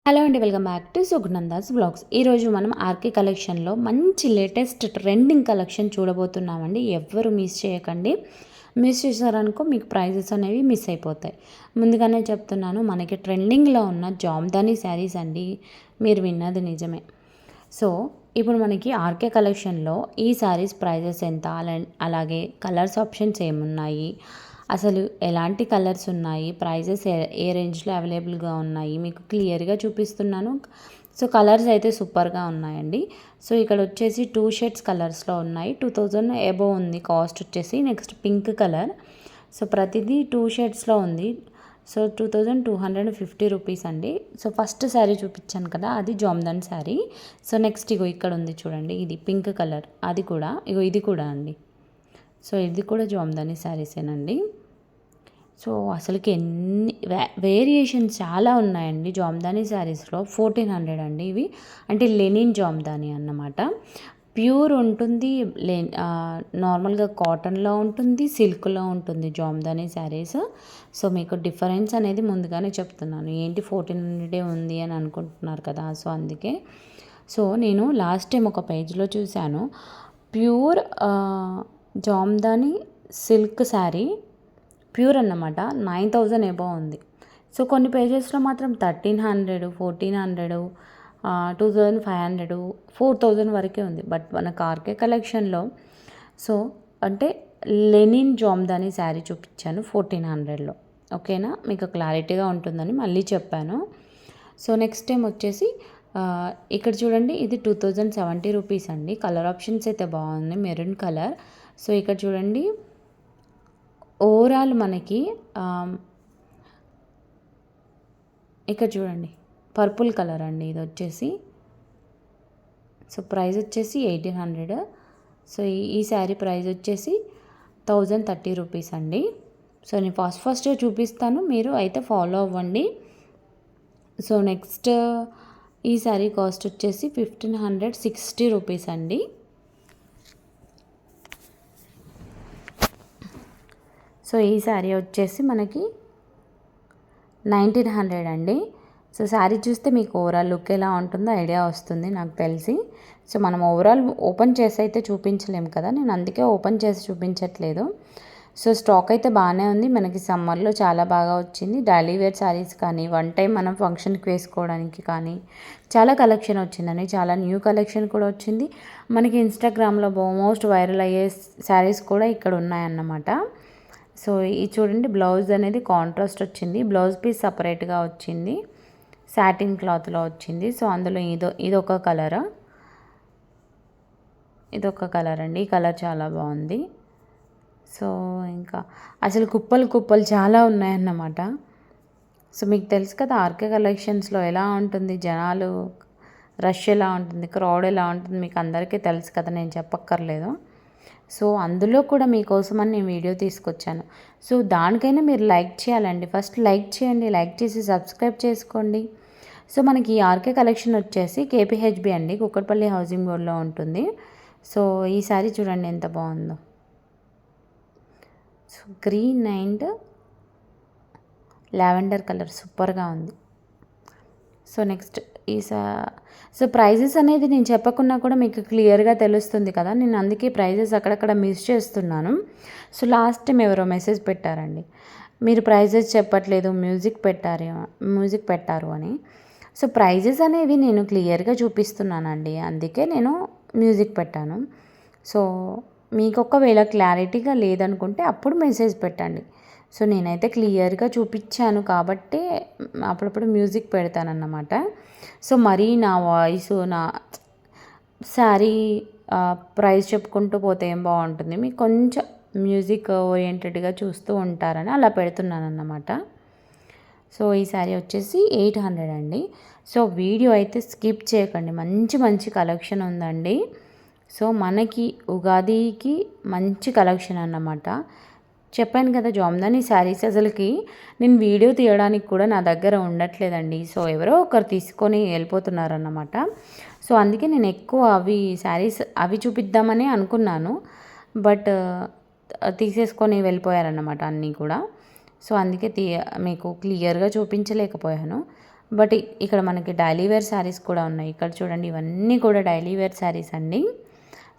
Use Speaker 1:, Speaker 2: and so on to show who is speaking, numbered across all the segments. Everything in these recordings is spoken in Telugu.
Speaker 1: హలో అండి, వెల్కమ్ బ్యాక్ టు సుగునందాస్ వ్లాగ్స్. ఈరోజు మనం ఆర్కే కలెక్షన్లో మంచి లేటెస్ట్ ట్రెండింగ్ కలెక్షన్ చూడబోతున్నామండి. ఎవ్వరు మిస్ చేయకండి. మిస్ చేశారనుకో మీకు ప్రైజెస్ అనేవి మిస్ అయిపోతాయి. ముందుగానే చెప్తున్నాను, మనకి ట్రెండింగ్లో ఉన్న జామ్దాని శారీస్ అండి. మీరు విన్నది నిజమే. సో ఇప్పుడు మనకి ఆర్కే కలెక్షన్లో ఈ శారీస్ ప్రైజెస్ ఎంత, అలాగే కలర్స్ ఆప్షన్స్ ఏమున్నాయి, అసలు ఎలాంటి కలర్స్ ఉన్నాయి, ప్రైజెస్ ఏ రేంజ్లో అవైలబుల్గా ఉన్నాయి మీకు క్లియర్గా చూపిస్తున్నాను. సో కలర్స్ అయితే సూపర్గా ఉన్నాయండి. సో ఇక్కడ వచ్చేసి 2 షేడ్స్ కలర్స్లో ఉన్నాయి. 2000 అబోవ్ ఉంది కాస్ట్ వచ్చేసి. Next pink colour. సో ప్రతిదీ 2 షేడ్స్లో ఉంది. సో 2250 రూపీస్ అండి. సో ఫస్ట్ శారీ చూపించాను కదా, అది జామ్దాన్ శారీ. సో నెక్స్ట్ ఇగో ఇక్కడ ఉంది చూడండి, ఇది పింక్ కలర్. అది కూడా ఇగో ఇది కూడా అండి. సో ఇది కూడా జామ్దాని శారీసేనండి. సో అసలుకి ఎన్ని వేరియేషన్స్ చాలా ఉన్నాయండి జామ్దాని శారీస్లో. 1400 అండి ఇవి. అంటే లెనిన్ జామ్దాని అన్నమాట. ప్యూర్ ఉంటుంది, నార్మల్గా కాటన్లో ఉంటుంది, సిల్క్లో ఉంటుంది జామ్దాని శారీస్. సో మీకు డిఫరెన్స్ అనేది ముందుగానే చెప్తున్నాను. ఏంటి 1400 ఉంది అని అనుకుంటున్నారు కదా, సో అందుకే. సో నేను లాస్ట్ టైం ఒక పేజ్లో చూశాను, pure Jamdani silk sari pure అన్నమాట 9000 అబోవ్ ఉంది. సో కొన్ని పేజెస్లో మాత్రం 1300, 1400, 2500, 4000 వరకే ఉంది. బట్ మన ఆర్కే కలెక్షన్లో సో అంటే లెనిన్ జామ్దాని శారీ చూపించాను 1400లో. ఓకేనా, మీకు క్లారిటీగా ఉంటుందని మళ్ళీ చెప్పాను. సో నెక్స్ట్ టైం వచ్చేసి ఇక్కడ చూడండి, ఇది 2070 రూపీస్ అండి. కలర్ ఆప్షన్స్ అయితే బాగున్నాయి, మెరూన్ కలర్. సో ఇక్కడ చూడండి, ఓవరాల్ మనకి ఇక్కడ చూడండి పర్పుల్ కలర్ అండి ఇది వచ్చేసి. సో ప్రైస్ వచ్చేసి 1800. సో ఈ శారీ ప్రైస్ వచ్చేసి 1030 రూపీస్ అండి. సో నేను ఫస్ట్ చూపిస్తాను, మీరు అయితే ఫాలో అవ్వండి. సో నెక్స్ట్ ఈ శారీ కాస్ట్ వచ్చేసి 1560 రూపీస్ అండి. సో ఈ శారీ వచ్చేసి మనకి 1900 అండి. సో శారీ చూస్తే మీకు ఓవరాల్ లుక్ ఎలా ఉంటుందో ఐడియా వస్తుంది నాకు తెలిసి. సో మనం ఓవరాల్ ఓపెన్ చేసి అయితే చూపించలేము కదా, నేను అందుకే ఓపెన్ చేసి చూపించట్లేదు. సో స్టాక్ అయితే బాగానే ఉంది. మనకి సమ్మర్లో చాలా బాగా వచ్చింది. డైలీ వేర్ శారీస్ కానీ, వన్ టైం మనం ఫంక్షన్కి వేసుకోవడానికి కానీ చాలా కలెక్షన్ వచ్చిందండి. చాలా న్యూ కలెక్షన్ కూడా వచ్చింది. మనకి ఇన్స్టాగ్రామ్లో మోస్ట్ వైరల్ అయ్యే శారీస్ కూడా ఇక్కడ ఉన్నాయన్నమాట. సో ఇది చూడండి, బ్లౌజ్ అనేది కాంట్రాస్ట్ వచ్చింది. బ్లౌజ్ పీస్ సపరేట్గా వచ్చింది, సాటిన్ క్లాత్లో వచ్చింది. సో అందులో ఇదొక కలర్, ఇదొక కలర్ అండి. ఈ కలర్ చాలా బాగుంది. సో ఇంకా అసలు కుప్పలు చాలా ఉన్నాయన్నమాట. సో మీకు తెలుసు కదా ఆర్కే కలెక్షన్స్లో ఎలా ఉంటుంది, జనాలు రష్ ఎలా ఉంటుంది, క్రౌడ్ ఎలా ఉంటుంది, మీకు అందరికీ తెలుసు కదా, నేను చెప్పక్కర్లేదు. సో అందులో కూడా మీకోసమని నేను వీడియో తీసుకొచ్చాను. సో దానికైనా మీరు లైక్ చేయాలండి. ఫస్ట్ లైక్ చేయండి, లైక్ చేసి సబ్స్క్రైబ్ చేసుకోండి. సో మనకి ఈ ఆర్కే కలెక్షన్ వచ్చేసి కేపీహెచ్బి అండి, కుక్కట్పల్లి హౌసింగ్ బోర్డ్లో ఉంటుంది. సో ఈ శారీ చూడండి ఎంత బాగుందో. So green and lavender colour సూపర్గా ఉంది. సో నెక్స్ట్ సో ప్రైజెస్ అనేది నేను చెప్పకున్నా కూడా మీకు క్లియర్గా తెలుస్తుంది కదా, నేను అందుకే ప్రైజెస్ అక్కడక్కడ మిస్ చేస్తున్నాను. సో లాస్ట్ టైం ఎవరో మెసేజ్ పెట్టారండి, మీరు ప్రైజెస్ చెప్పట్లేదు, మ్యూజిక్ పెట్టారు అని. సో ప్రైజెస్ అనేవి నేను క్లియర్గా చూపిస్తున్నానండి, అందుకే నేను మ్యూజిక్ పెట్టాను. సో మీకు ఒకవేళ క్లారిటీగా లేదనుకుంటే అప్పుడు మెసేజ్ పెట్టండి. సో నేనైతే క్లియర్గా చూపించాను కాబట్టి అప్పుడప్పుడు మ్యూజిక్ పెడతానన్నమాట. సో మరీ నా వాయిస్, నా శారీ ప్రైస్ చెప్పుకుంటూ పోతే ఏం బాగుంటుంది, మీకు కొంచెం మ్యూజిక్ ఓరియంటెడ్గా చూస్తూ ఉంటారని అలా పెడుతున్నాను అన్నమాట. సో ఈ శారీ వచ్చేసి 800 అండి. సో వీడియో అయితే స్కిప్ చేయకండి, మంచి కలెక్షన్ ఉందండి. సో మనకి ఉగాదికి మంచి కలెక్షన్ అన్నమాట. చెప్పాను కదా, జామ్దాని శారీస్ అసలుకి నేను వీడియో తీయడానికి కూడా నా దగ్గర ఉండట్లేదండి. సో ఎవరో ఒకరు తీసుకొని వెళ్ళిపోతున్నారన్నమాట. సో అందుకే నేను ఎక్కువ శారీస్ చూపిద్దామని అనుకున్నాను, బట్ తీసేసుకొని వెళ్ళిపోయారన్నమాట అన్నీ కూడా. సో అందుకే మీకు క్లియర్గా చూపించలేకపోయాను. బట్ ఇక్కడ మనకి డైలీ వేర్ శారీస్ కూడా ఉన్నాయి. ఇక్కడ చూడండి, ఇవన్నీ కూడా డైలీ వేర్ శారీస్ అండి.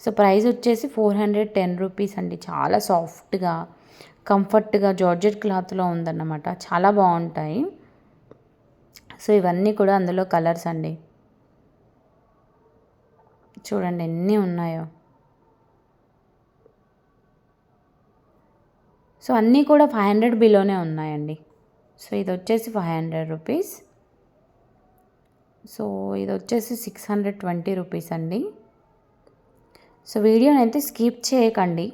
Speaker 1: సో ప్రైస్ వచ్చేసి 410 రూపీస్ అండి. చాలా సాఫ్ట్గా కంఫర్ట్గా జార్జెట్ క్లాత్లో ఉందన్నమాట. చాలా బాగుంటాయి. సో ఇవన్నీ కూడా అందులో కలర్స్ అండి. చూడండి ఎన్ని ఉన్నాయో. సో అన్నీ కూడా 500 బిలోనే ఉన్నాయండి. సో ఇది వచ్చేసి 500 రూపీస్. సో ఇది వచ్చేసి 620 రూపీస్ అండి. సో వీడియోని అయితే స్కిప్ చేయకండి.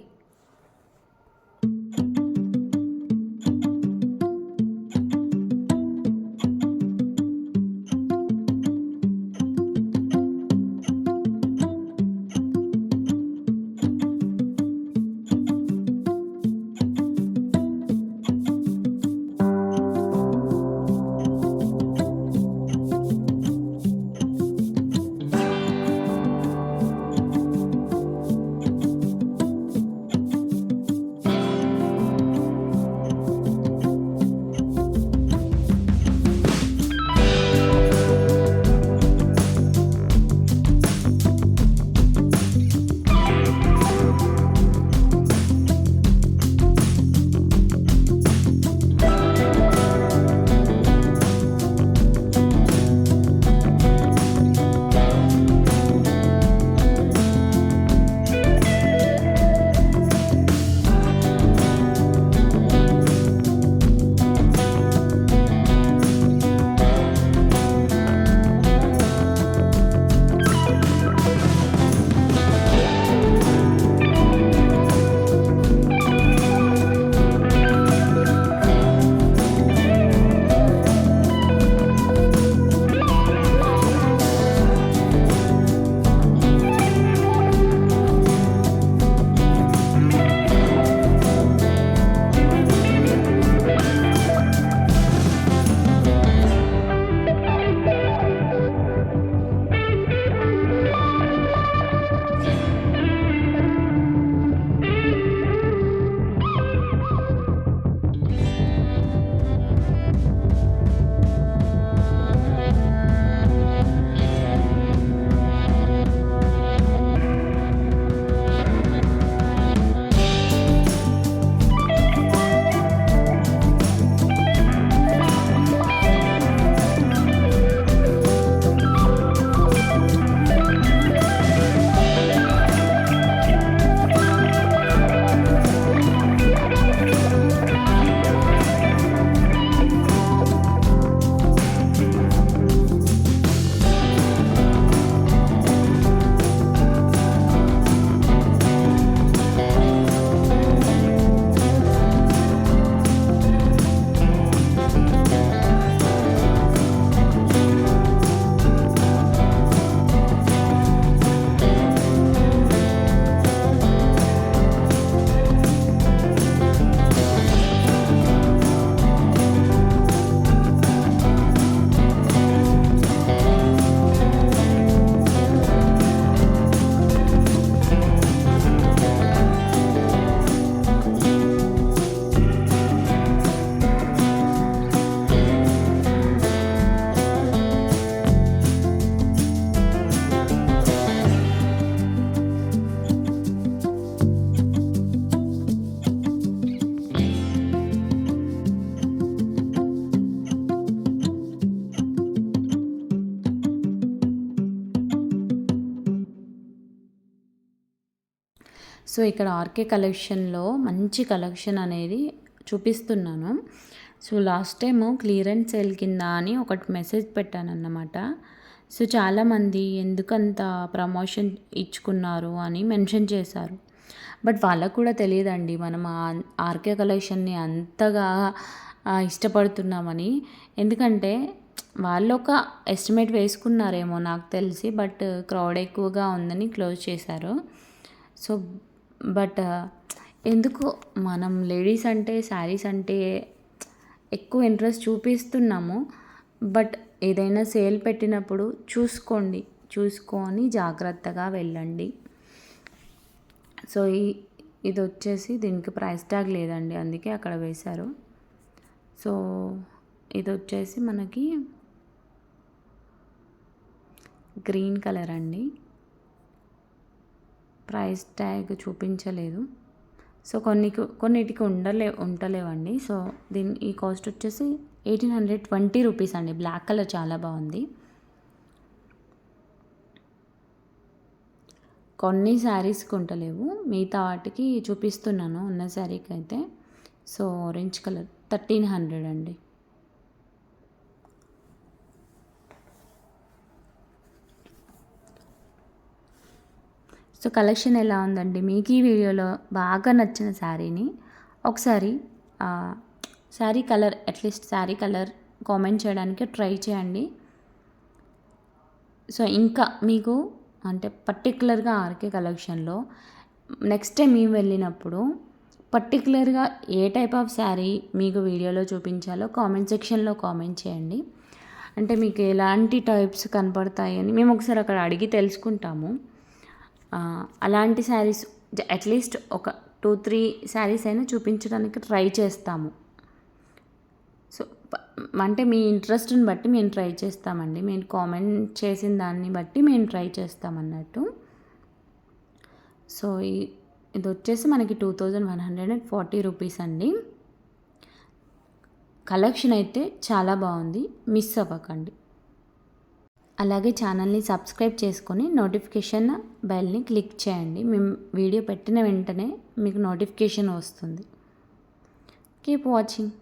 Speaker 1: సో ఇక్కడ ఆర్కే కలెక్షన్లో మంచి కలెక్షన్ అనేది చూపిస్తున్నాను. So last time clearance sale కింద అని ఒకటి మెసేజ్ పెట్టానన్నమాట. సో చాలామంది ఎందుకంత ప్రమోషన్ ఇచ్చుకున్నారు అని మెన్షన్ చేశారు. బట్ వాళ్ళకు కూడా తెలియదండి మనం ఆర్కే కలెక్షన్ని అంతగా ఇష్టపడుతున్నామని. ఎందుకంటే వాళ్ళు ఒక ఎస్టిమేట్ వేసుకున్నారేమో నాకు తెలిసి, బట్ క్రౌడ్ ఎక్కువగా ఉందని క్లోజ్ చేశారు. సో బట్ ఎందుకు మనం లేడీస్ అంటే శారీస్ అంటే ఎక్కువ ఇంట్రెస్ట్ చూపిస్తున్నాము. బట్ ఏదైనా సేల్ పెట్టినప్పుడు చూసుకొని జాగ్రత్తగా వెళ్ళండి. సో ఇది వచ్చేసి దీనికి ప్రైస్ ట్యాగ్ లేదండి, అందుకే అక్కడ వేశారు. సో ఇది వచ్చేసి మనకి గ్రీన్ కలర్ అండి. ప్రైస్ ట్యాగ్ చూపించలేదు. సో కొన్నిటికి ఉంటలేవండి. సో ఈ కాస్ట్ వచ్చేసి 1820 రూపీస్ అండి. బ్లాక్ కలర్ చాలా బాగుంది. కొన్ని శారీస్కి ఉంటలేవు, మిగతా వాటికి చూపిస్తున్నాను ఉన్న శారీకి అయితే. సో ఆరెంజ్ కలర్ 1300 అండి. సో కలెక్షన్ ఎలా ఉందండి? మీకు ఈ వీడియోలో బాగా నచ్చిన శారీని ఒకసారి sari colour, at least sari colour comment చేయడానికి ట్రై చేయండి. సో ఇంకా మీకు అంటే పర్టికులర్గా ఆర్కే కలెక్షన్లో నెక్స్ట్ టైం మేము వెళ్ళినప్పుడు పర్టికులర్గా ఏ టైప్ ఆఫ్ శారీ మీకు వీడియోలో చూపించాలో కామెంట్ సెక్షన్లో కామెంట్ చేయండి. అంటే మీకు ఎలాంటి టైప్స్ కనపడతాయని మేము ఒకసారి అక్కడ అడిగి తెలుసుకుంటాము. అలాంటి శారీస్ అట్లీస్ట్ ఒక 2-3 శారీస్ అయినా చూపించడానికి ట్రై చేస్తాము. సో అంటే మీ ఇంట్రెస్ట్ని బట్టి మేము ట్రై చేస్తామండి. మీరు కామెంట్ చేసిన దాన్ని బట్టి మేము ట్రై చేస్తామన్నట్టు. సో ఇది వచ్చేసి మనకి 2140 రూపీస్ అండి. కలెక్షన్ అయితే చాలా బాగుంది, మిస్ అవ్వకండి. అలాగే ఛానల్ని సబ్స్క్రైబ్ చేసుకొని నోటిఫికేషన్ బెల్ని క్లిక్ చేయండి. మేము వీడియో పెట్టిన వెంటనే మీకు నోటిఫికేషన్ వస్తుంది. Keep watching.